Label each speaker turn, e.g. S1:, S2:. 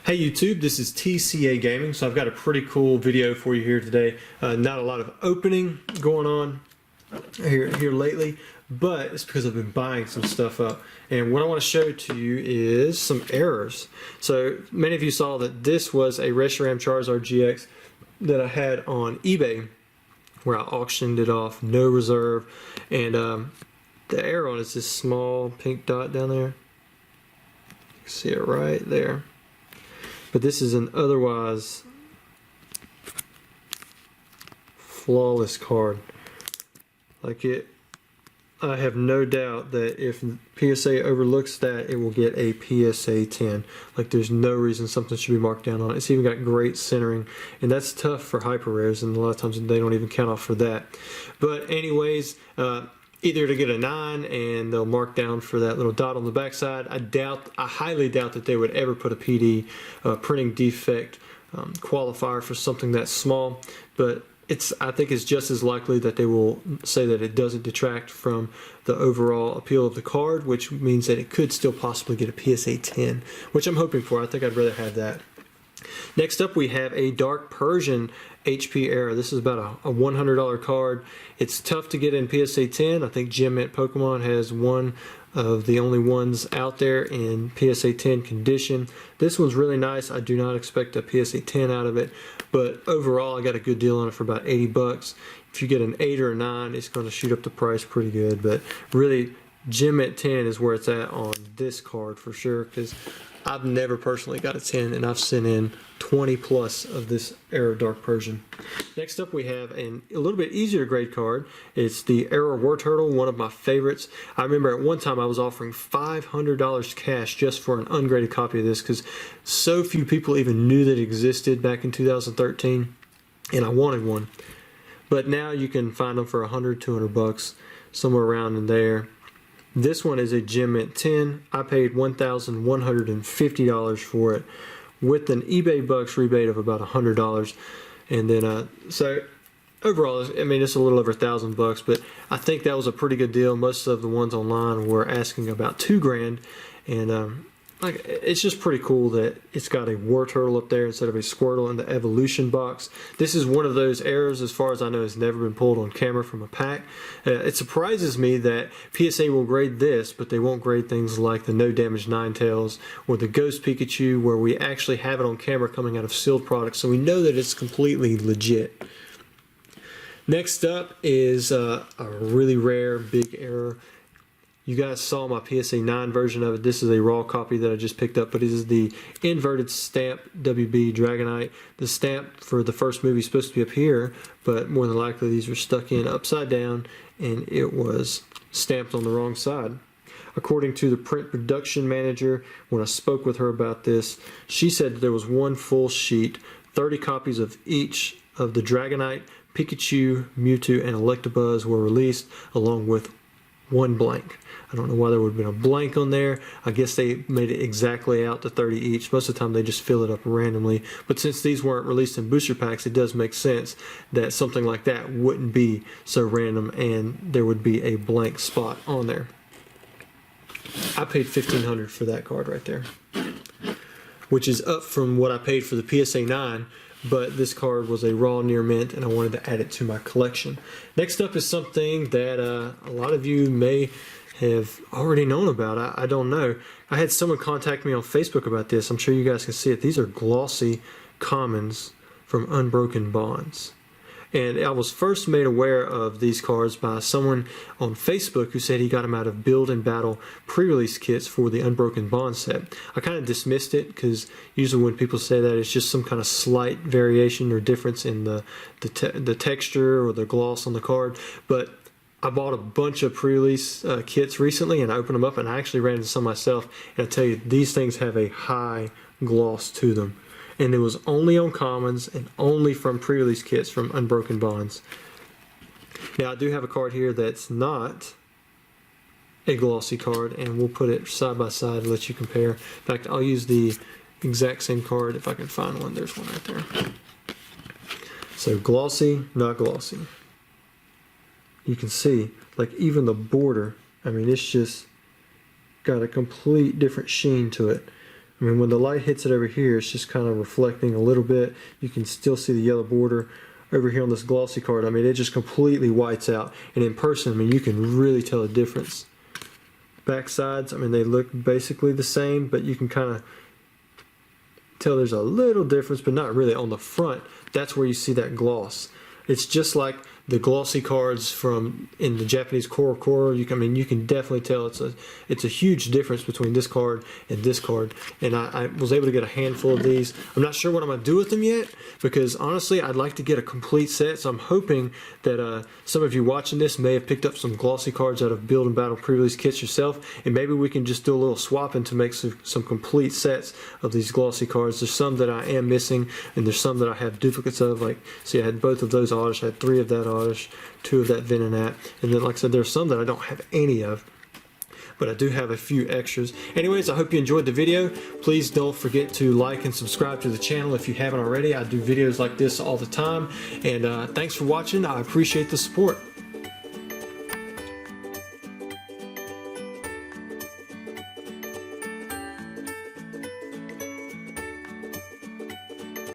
S1: Hey YouTube, this is TCA Gaming. So I've got a pretty cool video for you here today. Not a lot of opening going on here lately, but it's because I've been buying some stuff up. And what I want to show to you is some errors. So many of you saw that this was a Reshiram Charizard GX that I had on eBay, where I auctioned it off, no reserve, and the error on it is this small pink dot down there. You can see it right there. But this is an otherwise flawless card. I have no doubt that if PSA overlooks that, it will get a PSA 10. Like, there's no reason something should be marked down on it. It's even got great centering, and that's tough for hyper rares, and a lot of times they don't even count off for that. But anyways, either to get a 9 and they'll mark down for that little dot on the backside. I highly doubt that they would ever put a PD, printing defect qualifier for something that small, but I think it's just as likely that they will say that it doesn't detract from the overall appeal of the card, which means that it could still possibly get a PSA 10, which I'm hoping for. I think I'd rather have that. Next up, we have a Dark Persian HP Era. This is about a $100 card. It's tough to get in PSA 10. I think Gem Mint Pokemon has one of the only ones out there in PSA 10 condition. This one's really nice. I do not expect a PSA 10 out of it, but overall I got a good deal on it for about 80 bucks. If you get an 8 or a 9, it's going to shoot up the price pretty good, but really Gem Mint 10 is where it's at on this card for sure, because I've never personally got a 10, and I've sent in 20 plus of this Era Dark Persian. Next up, we have a little bit easier to grade card. It's the Era Wartortle, one of my favorites. I remember at one time I was offering $500 cash just for an ungraded copy of this, because so few people even knew that it existed back in 2013, and I wanted one. But now you can find them for 100, 200 bucks, somewhere around in there. This one is a Gem Mint 10. I paid $1,150 for it with an eBay Bucks rebate of about $100. And then, so overall, I mean, it's a little over $1,000 bucks, but I think that was a pretty good deal. Most of the ones online were asking about $2,000, and it's just pretty cool that it's got a Wartortle up there instead of a Squirtle in the evolution box. This is one of those errors, as far as I know, has never been pulled on camera from a pack. It surprises me that PSA will grade this, but they won't grade things like the No Damage Ninetales or the Ghost Pikachu, where we actually have it on camera coming out of sealed products, so we know that it's completely legit. Next up is a really rare big error. You guys saw my PSA 9 version of it. This is a raw copy that I just picked up, but it is the inverted stamp WB Dragonite. The stamp for the first movie is supposed to be up here, but more than likely these were stuck in upside down, and it was stamped on the wrong side. According to the print production manager, when I spoke with her about this, she said that there was one full sheet, 30 copies of each of the Dragonite, Pikachu, Mewtwo, and Electabuzz were released, along with one blank. I don't know why there would have been a blank on there. I guess they made it exactly out to 30 each. Most of the time they just fill it up randomly. But since these weren't released in booster packs, it does make sense that something like that wouldn't be so random and there would be a blank spot on there. I paid $1,500 for that card right there, which is up from what I paid for the PSA 9. But this card was a raw near mint, and I wanted to add it to my collection. Next up is something that a lot of you may have already known about. I don't know. I had someone contact me on Facebook about this. I'm sure you guys can see it. These are Glossy Commons from Unbroken Bonds. And I was first made aware of these cards by someone on Facebook who said he got them out of Build and Battle pre-release kits for the Unbroken Bond set. I kind of dismissed it because usually when people say that, it's just some kind of slight variation or difference in the texture or the gloss on the card. But I bought a bunch of pre-release kits recently, and I opened them up, and I actually ran into some myself. And I tell you, these things have a high gloss to them. And it was only on commons and only from pre-release kits from Unbroken Bonds. Now I do have a card here that's not a glossy card, and we'll put it side by side and let you compare. In fact, I'll use the exact same card if I can find one. There's one right there. So glossy, not glossy. You can see, like, even the border, I mean, it's just got a complete different sheen to it. I mean, when the light hits it over here, it's just kind of reflecting a little bit. You can still see the yellow border over here on this glossy card. I mean, it just completely whites out. And in person, I mean, you can really tell a difference. Back sides, I mean, they look basically the same, but you can kind of tell there's a little difference, but not really. On the front, that's where you see that gloss. It's just like the glossy cards from in the Japanese Core. I mean, you can definitely tell it's a huge difference between this card and this card. And I was able to get a handful of these. I'm not sure what I'm gonna do with them yet, because honestly, I'd like to get a complete set. So I'm hoping that some of you watching this may have picked up some glossy cards out of Build and Battle pre-release kits yourself, and maybe we can just do a little swapping to make some complete sets of these glossy cards. There's some that I am missing, and there's some that I have duplicates of. Like, see, I had both of those Oddish, I had 3 of that Oddish, 2 of that Venonat, and then, like I said, there's some that I don't have any of, but I do have a few extras. Anyways, I hope you enjoyed the video. Please don't forget to like and subscribe to the channel if you haven't already. I do videos like this all the time, and thanks for watching. I appreciate the support.